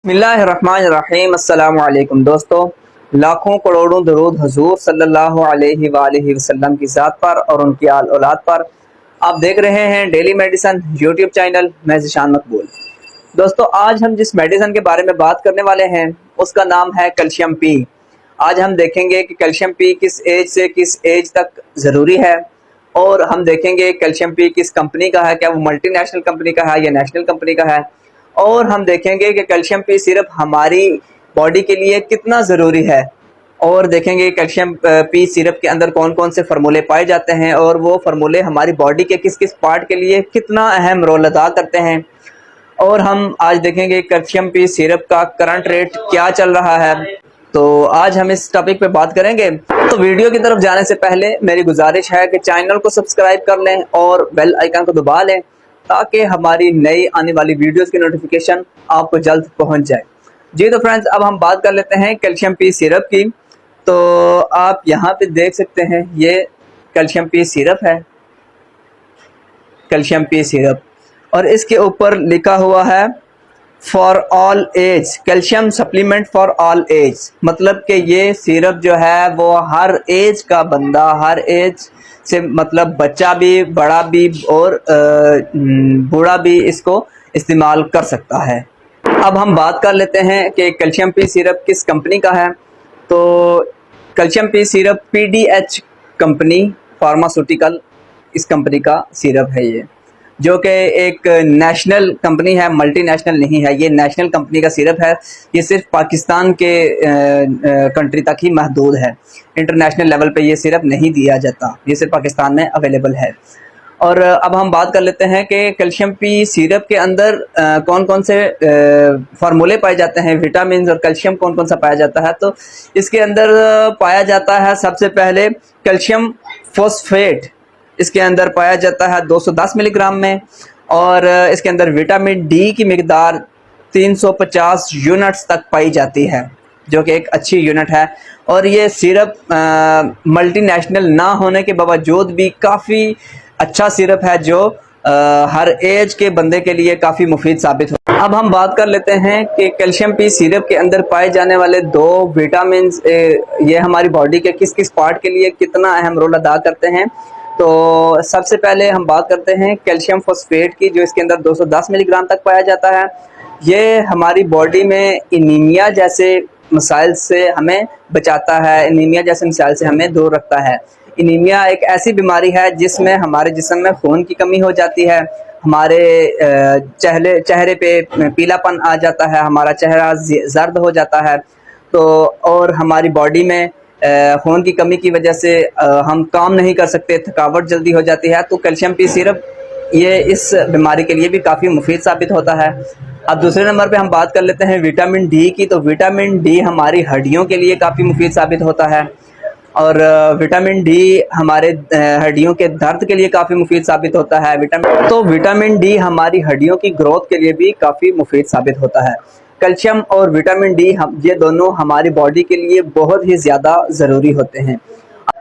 बिस्मिल्लाहिर्रहमानिर्रहीम। अस्सलाम वालेकुम दोस्तों, लाखों करोड़ों दरूद हुजूर सल्लल्लाहु अलैहि वालैहि वसल्लम की ज़ात पर और उनकी आल औलाद पर। आप देख रहे हैं डेली मेडिसन यूट्यूब चैनल। मैं ज़िशान मकबूल। दोस्तों, आज हम जिस मेडिसन के बारे में बात करने वाले हैं उसका नाम है कैल्शियम पी। आज हम देखेंगे कि कैल्शियम पी किस एज से किस एज तक ज़रूरी है, और हम देखेंगे कैल्शियम पी किस कंपनी का है, क्या वो मल्टी नेशनल कंपनी का है या नेशनल कंपनी का है, और हम देखेंगे कि कैल्शियम पी सिर्फ हमारी बॉडी के लिए कितना ज़रूरी है, और देखेंगे कैल्शियम पी सिरप के अंदर कौन कौन से फार्मूले पाए जाते हैं और वो फार्मूले हमारी बॉडी के किस किस पार्ट के लिए कितना अहम रोल अदा करते हैं। और हम आज देखेंगे कैल्शियम पी सिरप का करंट रेट क्या चल रहा है। तो आज हम इस टॉपिक पे बात करेंगे। तो वीडियो की तरफ जाने से पहले मेरी गुजारिश है कि चैनल को सब्सक्राइब कर लें और बेल आइकन को दबा लें ताकि हमारी नई आने वाली वीडियोस की नोटिफिकेशन आपको जल्द पहुंच जाए। जी तो फ्रेंड्स, अब हम बात कर लेते हैं कैल्शियम पी सिरप की। तो आप यहाँ पे देख सकते हैं, ये कैल्शियम पी सिरप है, कैल्शियम पी सिरप, और इसके ऊपर लिखा हुआ है for all age, calcium supplement for all age. मतलब कि ये सिरप जो है वो हर एज का बंदा, हर एज से मतलब बच्चा भी, बड़ा भी और बूढ़ा भी इसको इस्तेमाल कर सकता है। अब हम बात कर लेते हैं कि कैल्शियम पी सिरप किस कंपनी का है। तो calcium P syrup PDH company pharmaceutical, इस कंपनी का सिरप है ये, जो कि एक नेशनल कंपनी है, मल्टी नेशनल नहीं है। ये नेशनल कंपनी का सिरप है। ये सिर्फ पाकिस्तान के कंट्री तक ही महदूद है, इंटरनेशनल लेवल पे ये सिरप नहीं दिया जाता, ये सिर्फ पाकिस्तान में अवेलेबल है। और अब हम बात कर लेते हैं कि कैल्शियम पी सिरप के अंदर कौन कौन से फार्मूले पाए जाते हैं, विटामिन और कैल्शियम कौन कौन सा पाया जाता है। तो इसके अंदर पाया जाता है सबसे पहले कैल्शियम फॉस्फेट, इसके अंदर पाया जाता है 210 मिलीग्राम में, और इसके अंदर विटामिन डी की मिकदार 350 यूनिट्स तक पाई जाती है, जो कि एक अच्छी यूनिट है। और ये सिरप मल्टी नेशनल ना होने के बावजूद भी काफ़ी अच्छा सिरप है, जो हर एज के बंदे के लिए काफ़ी मुफीद साबित हो। अब हम बात कर लेते हैं कि कैल्शियम पी सिरप के अंदर पाए जाने वाले दो विटामिन ये हमारी बॉडी के किस किस पार्ट के लिए कितना अहम रोल अदा करते हैं। तो सबसे पहले हम बात करते हैं कैल्शियम फॉस्फेट की, जो इसके अंदर 210 मिलीग्राम तक पाया जाता है। ये हमारी बॉडी में एनीमिया जैसे मसाइल से हमें बचाता है, एनीमिया जैसे मसाइल से हमें दूर रखता है। एनीमिया एक ऐसी बीमारी है जिसमें हमारे जिस्म में खून की कमी हो जाती है, हमारे चेहरे पे पीलापन आ जाता है, हमारा चेहरा जर्द हो जाता है। तो और हमारी बॉडी में खून की कमी की वजह से हम काम नहीं कर सकते, थकावट जल्दी हो जाती है। तो कैल्शियम पी सिरप ये इस बीमारी के लिए भी काफ़ी मुफीद साबित होता है। अब दूसरे नंबर पे हम बात कर लेते हैं विटामिन डी की। तो विटामिन डी हमारी हड्डियों के लिए काफ़ी मुफीद साबित होता है, और विटामिन डी हमारे हड्डियों के दर्द के लिए काफ़ी मुफीद साबित होता है। विटामिन डी हमारी हड्डियों की ग्रोथ के लिए भी काफ़ी मुफीद साबित होता है। कैल्शियम और विटामिन डी ये दोनों हमारी बॉडी के लिए बहुत ही ज़्यादा ज़रूरी होते हैं।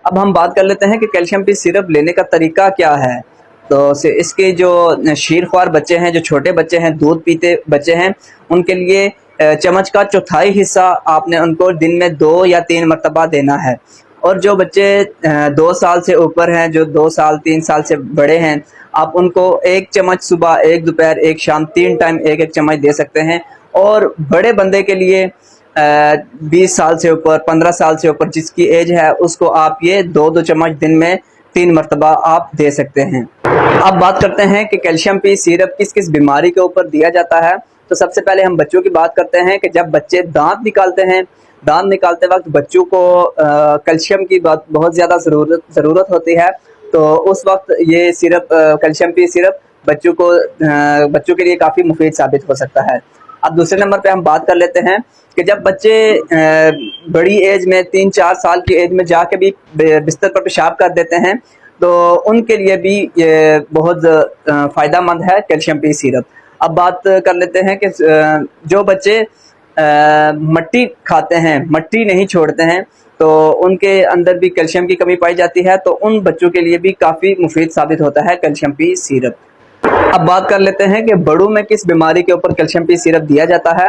अब हम बात कर लेते हैं कि कैल्शियम पी सिरप लेने का तरीका क्या है। तो इसके जो शीरख्वार बच्चे हैं, जो छोटे बच्चे हैं, दूध पीते बच्चे हैं, उनके लिए चम्मच का चौथाई हिस्सा आपने उनको दिन में 2 या 3 मरतबा देना है। और जो बच्चे 2 साल से ऊपर हैं, जो 2 साल 3 साल से बड़े हैं, आप उनको 1 चम्मच सुबह, 1 दोपहर, 1 शाम, 3 टाइम 1-1 चम्मच दे सकते हैं। और बड़े बंदे के लिए 20 साल से ऊपर, 15 साल से ऊपर जिसकी एज है, उसको आप ये 2-2 चम्मच दिन में 3 मरतबा आप दे सकते हैं। अब बात करते हैं कि कैल्शियम पी सिरप किस किस बीमारी के ऊपर दिया जाता है। तो सबसे पहले हम बच्चों की बात करते हैं कि जब बच्चे दांत निकालते हैं, दांत निकालते वक्त बच्चों को कैल्शियम की बहुत ज़्यादा ज़रूरत होती है। तो उस वक्त ये सिरप, कैल्शियम पी सिरप बच्चों के लिए काफ़ी मुफीद साबित हो सकता है। अब दूसरे नंबर पे हम बात कर लेते हैं कि जब बच्चे बड़ी एज में 3-4 साल की एज में जाके भी बिस्तर पर पेशाब कर देते हैं, तो उनके लिए भी ये बहुत फ़ायदेमंद है कैल्शियम पी सिरप। अब बात कर लेते हैं कि जो बच्चे मट्टी खाते हैं, मट्टी नहीं छोड़ते हैं, तो उनके अंदर भी कैल्शियम की कमी पाई जाती है। तो उन बच्चों के लिए भी काफ़ी मुफीद साबित होता है कैल्शियम पी सिरप। अब बात कर लेते हैं कि बड़ों में किस बीमारी के ऊपर कैल्शियम पी सिरप दिया जाता है।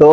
2